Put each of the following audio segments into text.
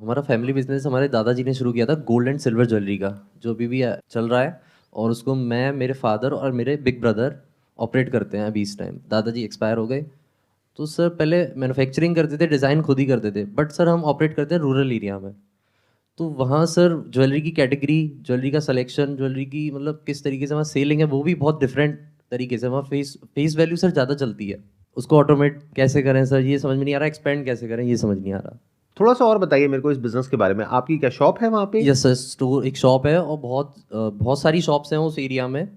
हमारा family business हमारे दादाजी ने शुरू किया था गोल्ड एंड सिल्वर ज्वेलरी का, जो अभी भी चल रहा है। और उसको मैं, मेरे फादर और मेरे बिग ब्रदर ऑपरेट करते हैं अभी इस टाइम। दादाजी एक्सपायर हो गए। तो सर पहले मैन्युफैक्चरिंग करते थे, डिज़ाइन खुद ही करते थे, बट सर हम ऑपरेट करते हैं रूरल एरिया में। तो वहाँ सर ज्वेलरी की कैटेगरी, ज्वेलरी का सिलेक्शन, ज्वेलरी की मतलब किस तरीके से वहाँ सेलिंग है वो भी बहुत डिफरेंट तरीके से। वहाँ फेस फेस वैल्यू सर ज़्यादा चलती है। उसको ऑटोमेट कैसे करें सर, ये समझ में नहीं आ रहा। एक्सपेंड कैसे करें, ये समझ नहीं आ रहा। थोड़ा सा और बताइए मेरे को इस बिजनेस के बारे में। आपकी क्या शॉप है वहाँ पे? यस सर, स्टोर एक शॉप है और बहुत सारी शॉप्स हैं उस एरिया में।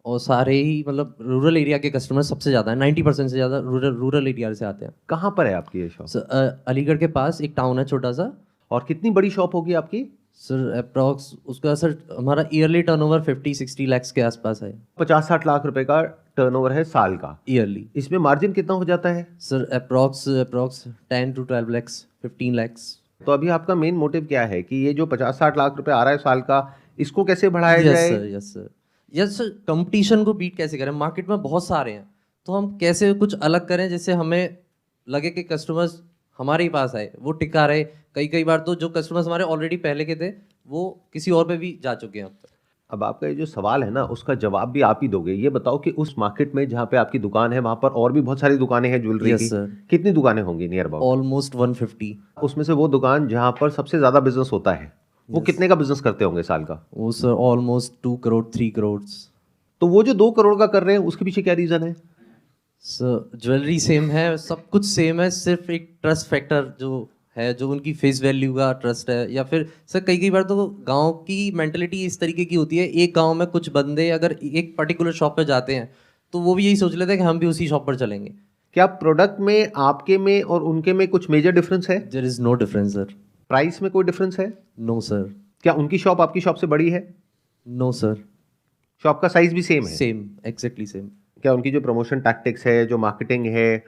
और सारे ही मतलब रूरल एरिया के कस्टमर सबसे ज़्यादा है, 90% से ज़्यादा रूरल एरिया से आते हैं। कहाँ पर है आपकी ये शॉप? सर अलीगढ़ के पास एक टाउन है छोटा सा। और कितनी बड़ी शॉप होगी आपकी? सर अप्रॉक्स उसका सर हमारा ईयरली टर्नओवर 50-60 लैक्स के आसपास है। 50-60 लाख रुपए का टर्नओवर है साल का। ईयरली इसमें मार्जिन कितना हो जाता है? Sir approx 10 to 12 lakhs, 15 lakhs. तो अभी आपका मेन मोटिव क्या है कि ये जो 50-60 लाख रुपए आ रहा है साल का, इसको कैसे बढ़ाया यस जाए? Sir, yes sir, yes sir. Competition को बीट कैसे करें, मार्केट में बहुत सारे हैं, तो हम कैसे कुछ अलग करें जिससे हमें लगे कि कस्टमर्स हमारे ही पास आए, वो टिका रहे। कई कई बार तो जो कस्टमर्स हमारे ऑलरेडी पहले के थे वो किसी और पे भी जा चुके हैं अब तक। अब आपका ये जो सवाल है ना, उसका जवाब भी आप ही दोगे। ये बताओ कि उस मार्केट में जहाँ पे आपकी दुकान है वहां पर और भी बहुत सारी दुकानें हैं ज्वेलरी यस की। सर, कितनी दुकानें होंगी नियर अबाउट? ऑलमोस्ट 150। उसमें से वो दुकान जहाँ पर सबसे ज्यादा बिजनेस होता है, वो Yes. कितने का बिजनेस करते होंगे साल का? वो सर ऑलमोस्ट 2 करोड़ 3 करोड़। तो वो जो 2 करोड़ का कर रहे हैं उसके पीछे क्या रीजन है? सर ज्वेलरी सेम है, सब कुछ सेम है, सिर्फ एक ट्रस्ट फैक्टर जो है, जो उनकी फेस वैल्यू का ट्रस्ट है। या फिर सर कई कई बार तो गांव की मेंटेलिटी इस तरीके की होती है, एक गांव में कुछ बंदे अगर एक पर्टिकुलर शॉप पे जाते हैं तो वो भी यही सोच लेते हैं कि हम भी उसी शॉप पर चलेंगे। क्या प्रोडक्ट में आपके में और उनके में कुछ मेजर डिफरेंस है? There is no difference sir. Price में कोई डिफरेंस है? No sir. क्या उनकी शॉप आपकी शॉप से बड़ी है? No sir. शॉप का साइज भी सेम है? Same, exactly same. क्या उनकी जो प्रमोशन टैक्टिक्स है, जो मार्केटिंग है,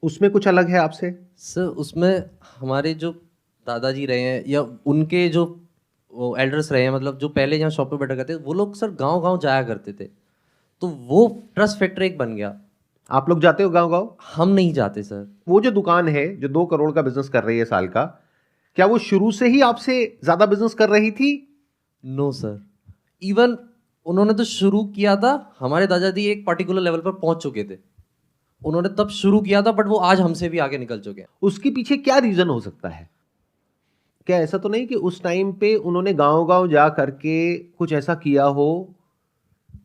उसमें कुछ अलग है आपसे? सर उसमें हमारे जो दादाजी रहे हैं या उनके जो एल्डर्स रहे हैं, मतलब जो पहले यहाँ शॉप पे बैठा करते थे, वो लोग सर गांव गांव जाया करते थे, तो वो ट्रस्ट फैक्टर एक बन गया। आप लोग जाते हो गांव गांव? हम नहीं जाते सर। वो जो दुकान है जो 2 करोड़ का बिजनेस कर रही है साल का, क्या वो शुरू से ही आपसे ज्यादा बिजनेस कर रही थी? No sir. इवन उन्होंने तो शुरू किया था, हमारे दादाजी एक पर्टिकुलर लेवल पर पहुंच चुके थे, उन्होंने तब शुरू किया था, बट वो आज हमसे भी आगे निकल चुके हैं। उसके पीछे क्या रीजन हो सकता है? क्या ऐसा तो नहीं कि उस टाइम पे उन्होंने गांव गांव जा करके कुछ ऐसा किया हो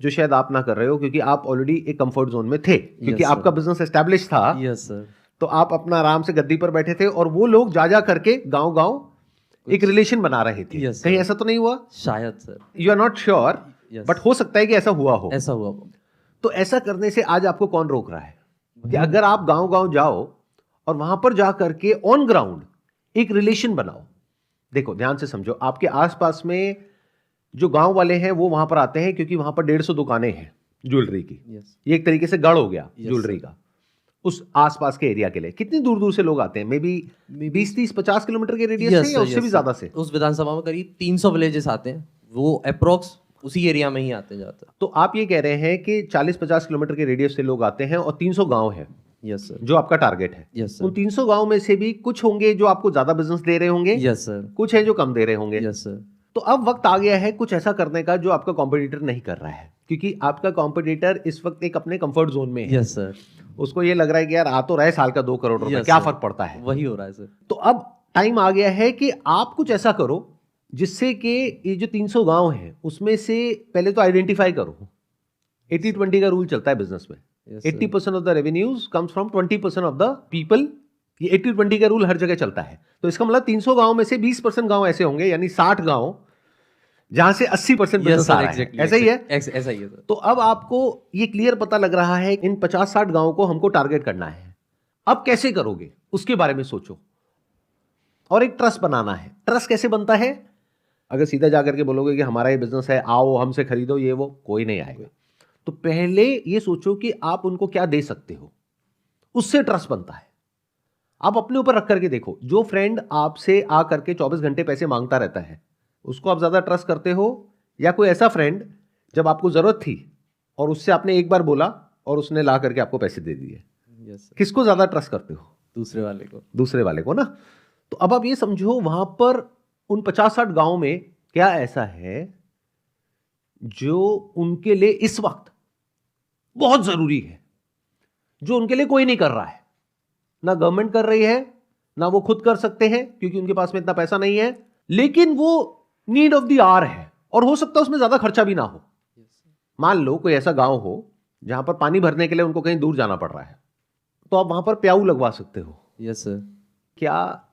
जो शायद आप ना कर रहे हो, क्योंकि आप ऑलरेडी एक कंफर्ट जोन में थे, क्योंकि Yes, sir. आपका बिजनेस एस्टेब्लिश था। Yes sir. तो आप अपना आराम से गद्दी पर बैठे थे और वो लोग जा जा करके गांव गांव एक रिलेशन बना रहे थे। Yes, कहीं sir. ऐसा तो नहीं हुआ? शायद sir. You are not sure, Yes. But हो सकता है कि ऐसा हुआ हो। ऐसा हुआ। तो ऐसा करने से आज आपको कौन रोक रहा है कि अगर आप गांव गांव जाओ और वहां पर जा करके ऑन ग्राउंड एक रिलेशन बनाओ? देखो ध्यान से समझो, आपके आसपास में जो गांव वाले हैं वो वहां पर आते हैं क्योंकि वहां पर 150 दुकानें हैं ज्वेलरी की। यस। ये एक तरीके से गढ़ हो गया Yes, ज्वेलरी का उस आसपास के एरिया के लिए। कितनी दूर दूर से लोग आते हैं? मे बी 20-30-50 किलोमीटर के रेडियस से या उससे भी ज्यादा से? उस विधानसभा में करीब 300 विलेजेस आते हैं, वो अप्रोक्स उसी एरिया में ही आते जाते हैं। तो आप ये कह रहे हैं कि 40-50 किलोमीटर के रेडियस से लोग आते हैं और 300 गांव है यस सर। जो आपका टारगेट है। यस उन सर। 300 गांव में से भी कुछ होंगे जो आपको ज्यादा बिजनेस दे रहे होंगे, यस सर। कुछ है जो कम दे रहे होंगे। Yes sir. तो अब वक्त आ गया है कुछ ऐसा करने का जो आपका कॉम्पिटिटर नहीं कर रहा है, क्योंकि आपका कॉम्पिटिटर इस वक्त एक अपने कंफर्ट जोन में है। Yes sir. उसको ये लग रहा है कि यार आ तो रहा है साल का 2 करोड़ रुपए, Yes, क्या sir. फर्क पड़ता है। वही हो रहा है सर। तो अब टाइम आ गया है कि आप कुछ ऐसा करो जिससे कि ये जो 300 गांव हैं उसमें से पहले तो आइडेंटिफाई करो। 80-20 का रूल चलता है बिजनेस में। Yes, sir. 80% of the revenues comes from 20% of the people. ये 80-20 का रूल हर जगह चलता है। तो इसका मतलब 300 गांव में से 20% गांव ऐसे होंगे, यानी 60 गांव जहां से 80% बिजनेस आ रहा है। ऐसा ही है? ऐसा ही है सर। तो अब आपको ये क्लियर पता लग रहा है इन 50-60 गांव को हमको टारगेट करना है। अब कैसे करोगे उसके बारे में सोचो। और एक ट्रस्ट बनाना है। ट्रस्ट कैसे बनता है? अगर सीधा जाकर के बोलोगे कि हमारा ये बिजनेस है, आओ हमसे खरीदो, ये वो, कोई नहीं आएगा। तो पहले ये सोचो कि आप उनको क्या दे सकते हो, उससे ट्रस्ट बनता है। आप अपने ऊपर रख करके देखो, जो फ्रेंड आपसे आ करके 24 घंटे पैसे मांगता रहता है उसको आप ज्यादा ट्रस्ट करते हो, या कोई ऐसा फ्रेंड जब आपको जरूरत थी और उससे आपने एक बार बोला और उसने ला करके आपको पैसे दे दिए? Yes sir. किसको ज्यादा ट्रस्ट करते हो? दूसरे वाले को। दूसरे वाले को ना। तो अब आप ये समझो वहां पर उन 50-60 गांव में क्या ऐसा है जो उनके लिए इस वक्त बहुत जरूरी है, जो उनके लिए कोई नहीं कर रहा है। ना गवर्नमेंट कर रही है, ना वो खुद कर सकते हैं क्योंकि उनके पास में इतना पैसा नहीं है, लेकिन वो नीड ऑफ द आवर है और हो सकता है उसमें ज्यादा खर्चा भी ना हो। मान लो कोई ऐसा गांव हो जहां पर पानी भरने के लिए उनको कहीं दूर जाना पड़ रहा है, तो आप वहां पर प्याऊ लगवा सकते हो। Yes sir. क्या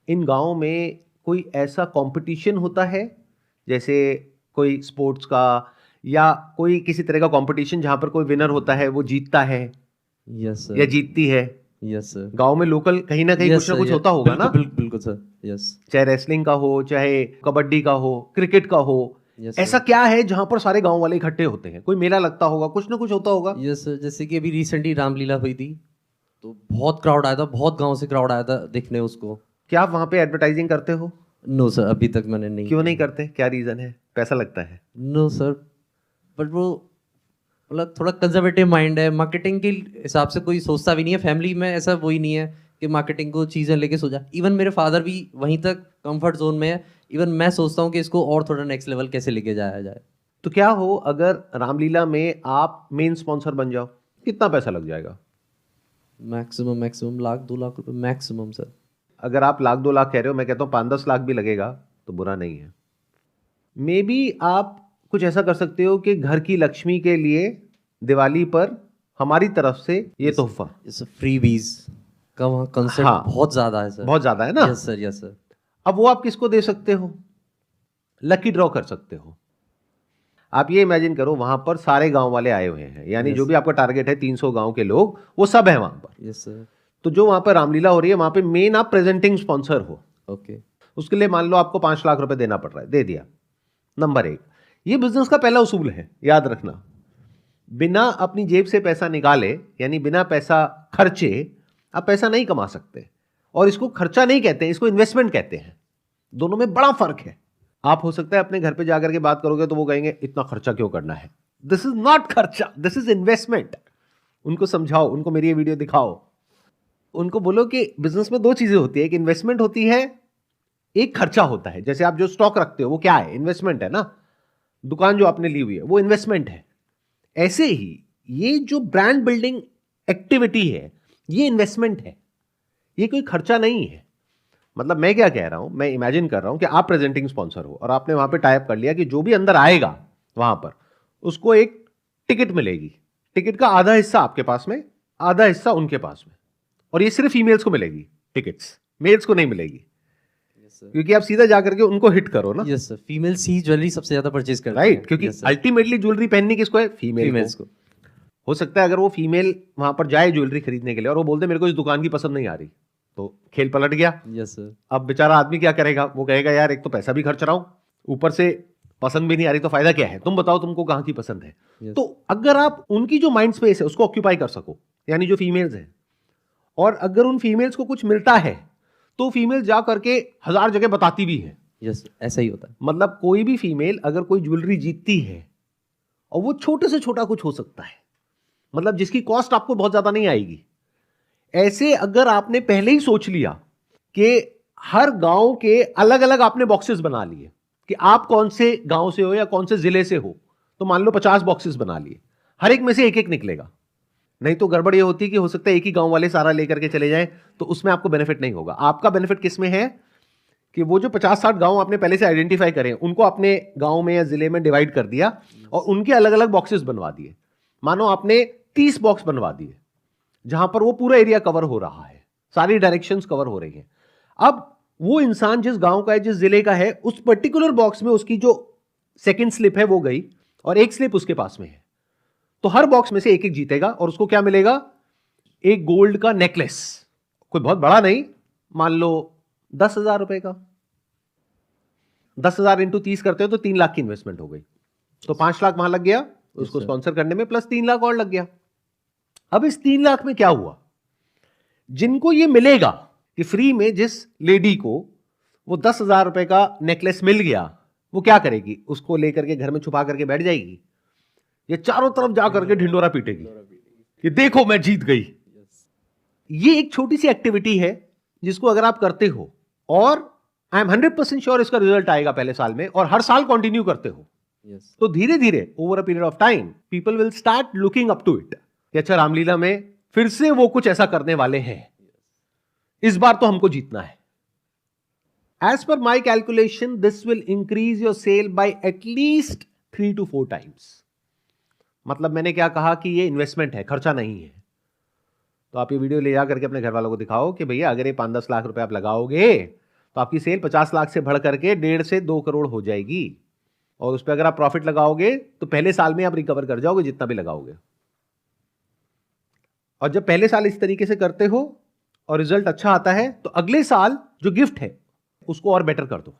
इन गांवों में कोई ऐसा कंपटीशन होता है, जैसे कोई स्पोर्ट्स का या कोई किसी तरह का कंपटीशन जहां पर कोई विनर होता है, वो जीतता है यस या सर। जीतती है? Yes sir. गांव में लोकल कहीं ना कहीं कुछ ना कुछ होता होगा ना, बिल्कुल सर। यस। चाहे रेसलिंग का हो, चाहे कबड्डी का हो, क्रिकेट का हो। यस ऐसा क्या है जहां पर सारे गांव वाले इकट्ठे होते हैं? कोई मेला लगता होगा, कुछ ना कुछ होता होगा। Yes sir. जैसे कि अभी रिसेंटली रामलीला हुई थी, तो बहुत क्राउड आया था, बहुत गांव से क्राउड आया था देखने उसको। क्या आप वहां पे एडवर्टाइजिंग करते हो? नो सर, अभी तक मैंने नहीं। क्यों नहीं करते? क्या रीजन है? पैसा लगता है? नो सर, बट वो मतलब थोड़ा कंजर्वेटिव माइंड है, मार्केटिंग के हिसाब से कोई सोचता भी नहीं है। फैमिली में ऐसा वही नहीं है कि मार्केटिंग को चीज़ें लेके सोचा। इवन मेरे फादर भी वहीं तक कंफर्ट जोन में है। इवन मैं सोचता हूँ कि इसको और थोड़ा नेक्स्ट लेवल कैसे लेके जाया जाए। तो क्या हो अगर रामलीला में आप मेन स्पॉन्सर बन जाओ? कितना पैसा लग जाएगा? मैक्सिमम लाख 2 लाख रुपए मैक्सिमम सर। अगर आप लाख 2 लाख कह रहे हो, मैं कहता हूँ 5-10 लाख भी लगेगा तो बुरा नहीं है। मे बी आप कुछ ऐसा कर सकते हो कि घर की लक्ष्मी के लिए दिवाली पर हमारी तरफ से ये तोहफा। फ्री बीज का वहाँ कंसेप्ट हाँ, बहुत ज्यादा है सर। बहुत ज्यादा है ना। Yes sir, yes sir. अब वो आप किसको दे सकते हो? लकी ड्रॉ कर सकते हो। आप ये इमेजिन करो वहां पर सारे गांव वाले आए हुए हैं, यानी Yes. जो भी आपका टारगेट है 300 गांव के लोग, वो सब है वहां पर। Yes sir. तो जो वहां पर रामलीला हो रही है, वहां पे मेन आप प्रेजेंटिंग स्पॉन्सर हो। ओके। उसके लिए मान लो आपको 5 लाख रुपए देना पड़ रहा है, दे दिया। नंबर 1, ये बिजनेस का पहला उसूल है, याद रखना। बिना अपनी जेब से पैसा निकाले, यानी बिना पैसा खर्चे, आप पैसा नहीं कमा सकते। और इसको खर्चा नहीं कहते हैं, इसको इन्वेस्टमेंट कहते हैं। दोनों में बड़ा फर्क है। आप हो सकता है अपने घर पे जाकर के बात करोगे तो वो कहेंगे इतना खर्चा क्यों करना है। दिस इज नॉट खर्चा, दिस इज इन्वेस्टमेंट। उनको समझाओ, उनको मेरी ये वीडियो दिखाओ, उनको बोलो कि बिजनेस में 2 चीजें होती है, एक इन्वेस्टमेंट होती है, एक खर्चा होता है। जैसे आप जो स्टॉक रखते हो वो क्या है? इन्वेस्टमेंट है ना। दुकान जो आपने ली हुई है वो इन्वेस्टमेंट है। ऐसे ही ये जो ब्रांड बिल्डिंग एक्टिविटी है, ये इन्वेस्टमेंट है, ये कोई खर्चा नहीं है। मतलब मैं क्या कह रहा हूं, मैं इमेजिन कर रहा हूं कि आप प्रेजेंटिंग स्पॉन्सर हो और आपने वहां पे टाई अप कर लिया कि जो भी अंदर आएगा वहां पर उसको एक टिकट मिलेगी। टिकट का आधा हिस्सा आपके पास में, आधा हिस्सा उनके पास में। और ये सिर्फ फीमेल्स को मिलेगी टिकट्स, मेल्स को नहीं मिलेगी। क्योंकि आप सीधा जाकर के उनको हिट करो ना। Yes sir. फीमेल्स ही ज्वेलरी सबसे ज्यादा परचेज करती राइट, हैं। क्योंकि Yes, sir. अल्टीमेटली ज्वेलरी पहननी किसको है? फीमेल्स फीमेल्स को। हो सकता है अगर वो फीमेल वहां पर जाए ज्वेलरी खरीदने के लिए और वो बोलते मेरे को इस दुकान की पसंद नहीं आ रही, तो खेल पलट गया। Yes sir. अब बेचारा आदमी क्या करेगा? वो कहेगा यार एक तो पैसा भी खर्च रहा हूं, ऊपर से पसंद भी नहीं आ रही, तो फायदा क्या है? तुम बताओ तुमको कहां की पसंद है। Yes. तो अगर आप उनकी जो माइंड स्पेस है उसको ऑक्यूपाई कर सको, यानी जो फीमेल्स हैं, और अगर उन फीमेल्स को कुछ मिलता है तो फीमेल जा करके 1000 जगह बताती भी है। यस, ऐसा ही होता है। मतलब कोई भी फीमेल अगर कोई ज्वेलरी जीतती है, और वो छोटे से छोटा कुछ हो सकता है, मतलब जिसकी कॉस्ट आपको बहुत ज्यादा नहीं आएगी, ऐसे अगर आपने पहले ही सोच लिया कि हर गांव के अलग अलग आपने बॉक्सेस बना लिए कि आप कौन से गांव से हो या कौन से जिले से हो, तो मान लो 50 बॉक्सेस बना लिए, हर एक में से एक एक निकलेगा। नहीं तो गड़बड़ ये होती कि हो सकता है एक ही गांव वाले सारा लेकर के चले जाएं, तो उसमें आपको बेनिफिट नहीं होगा। आपका बेनिफिट किस में है कि वो जो 50-60 गांव आपने पहले से आइडेंटिफाई करें, उनको अपने गांव में या जिले में डिवाइड कर दिया और उनके अलग अलग बॉक्सेस बनवा दिए। मानो आपने 30 बॉक्स बनवा दिए जहां पर वो पूरा एरिया कवर हो रहा है, सारी डायरेक्शंस कवर हो रही हैं। अब वो इंसान जिस गांव का है, जिस जिले का है, उस पर्टिकुलर बॉक्स में उसकी जो सेकंड स्लिप है वो गई और एक स्लिप उसके पास में है, तो हर बॉक्स में से एक एक जीतेगा और उसको क्या मिलेगा? एक गोल्ड का नेकलेस। कोई बहुत बड़ा नहीं, मान लो 10,000 रुपए का। 10,000 इंटू 30 करते हो तो 3 लाख की इन्वेस्टमेंट हो गई, तो 5 लाख वहां लग गया उसको स्पॉन्सर करने में, प्लस 3 लाख और लग गया। अब इस 3 लाख में क्या हुआ? जिनको ये मिलेगा कि फ्री में जिस लेडी को वो 10,000 रुपए का नेकलेस मिल गया, वो क्या करेगी? उसको लेकर के घर में छुपा करके बैठ जाएगी, ये चारों तरफ जाकर के ढिंडोरा पीटेगी कि देखो मैं जीत गई। ये एक छोटी सी एक्टिविटी है जिसको अगर आप करते हो और आई एम 100% श्योर इसका रिजल्ट आएगा पहले साल में, और हर साल कंटिन्यू करते हो, यस तो धीरे धीरे over a period of time people will start looking up to it कि अच्छा रामलीला में फिर से वो कुछ ऐसा करने वाले हैं, इस बार तो हमको जीतना है। As per my calculation this will increase your sale by at least 3 to 4 times। मतलब मैंने क्या कहा कि ये इन्वेस्टमेंट है, खर्चा नहीं है। तो आप ये वीडियो ले जा करके अपने घर वालों को दिखाओ कि भैया अगर ये 5-10 लाख रुपए आप लगाओगे तो आपकी सेल 50 लाख से बढ़ करके 1.5 से 2 करोड़ हो जाएगी, और उस पर अगर आप प्रॉफिट लगाओगे तो पहले साल में आप रिकवर कर जाओगे जितना भी लगाओगे। और जब पहले साल इस तरीके से करते हो और रिजल्ट अच्छा आता है तो अगले साल जो गिफ्ट है उसको और बेटर कर दो।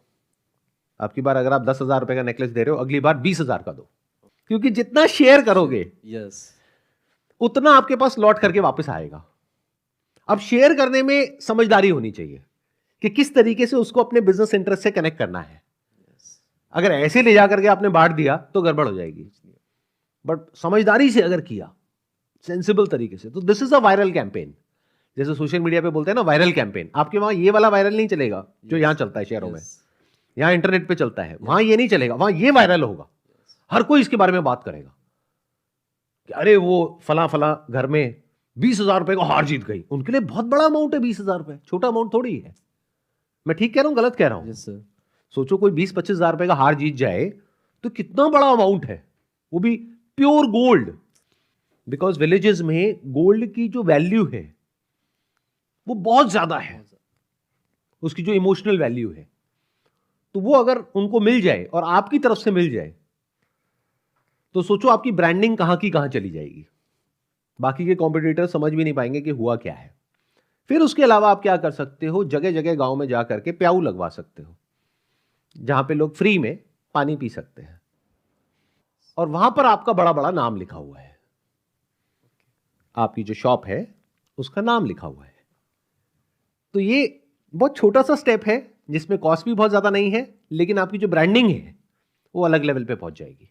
आपकी बार अगर आप 10,000 रुपए का नेकलेस दे रहे हो, अगली बार 20,000 का दो, क्योंकि जितना शेयर करोगे यस उतना आपके पास लौट करके वापस आएगा। अब शेयर करने में समझदारी होनी चाहिए कि किस तरीके से उसको अपने बिजनेस इंटरेस्ट से कनेक्ट करना है। अगर ऐसे ले जा करके आपने बांट दिया तो गड़बड़ हो जाएगी, बट समझदारी से अगर किया, सेंसिबल तरीके से, तो this is a viral campaign. जैसे सोशल मीडिया पे बोलते हैं ना वायरल कैंपेन, आपके वहां ये वाला वायरल नहीं चलेगा जो यहां चलता है शहरों में, यहां इंटरनेट पे चलता है, वहां ये नहीं चलेगा, वहां ये वायरल होगा। हर कोई इसके बारे में बात करेगा कि अरे वो फला फला घर में 20,000 रुपए का हार जीत गई। उनके लिए बहुत बड़ा अमाउंट है 20,000 रुपए, छोटा अमाउंट थोड़ी है। मैं ठीक कह रहा हूं गलत कह रहा हूं? यस सर सोचो कोई 20-25 हजार रुपए का हार जीत जाए तो कितना बड़ा अमाउंट है, वो भी प्योर गोल्ड। बिकॉज विलेजेस में गोल्ड की जो वैल्यू है वो बहुत ज्यादा है, उसकी जो इमोशनल वैल्यू है, तो वो अगर उनको मिल जाए और आपकी तरफ से मिल जाए तो सोचो आपकी ब्रांडिंग कहां की कहां चली जाएगी। बाकी के कॉम्पिटिटर समझ भी नहीं पाएंगे कि हुआ क्या है। फिर उसके अलावा आप क्या कर सकते हो, जगह जगह गांव में जा करके प्याऊ लगवा सकते हो जहां पे लोग फ्री में पानी पी सकते हैं, और वहां पर आपका बड़ा बड़ा नाम लिखा हुआ है, आपकी जो शॉप है उसका नाम लिखा हुआ है। तो ये बहुत छोटा सा स्टेप है जिसमें कॉस्ट भी बहुत ज्यादा नहीं है, लेकिन आपकी जो ब्रांडिंग है वो अलग लेवल पे पहुंच जाएगी।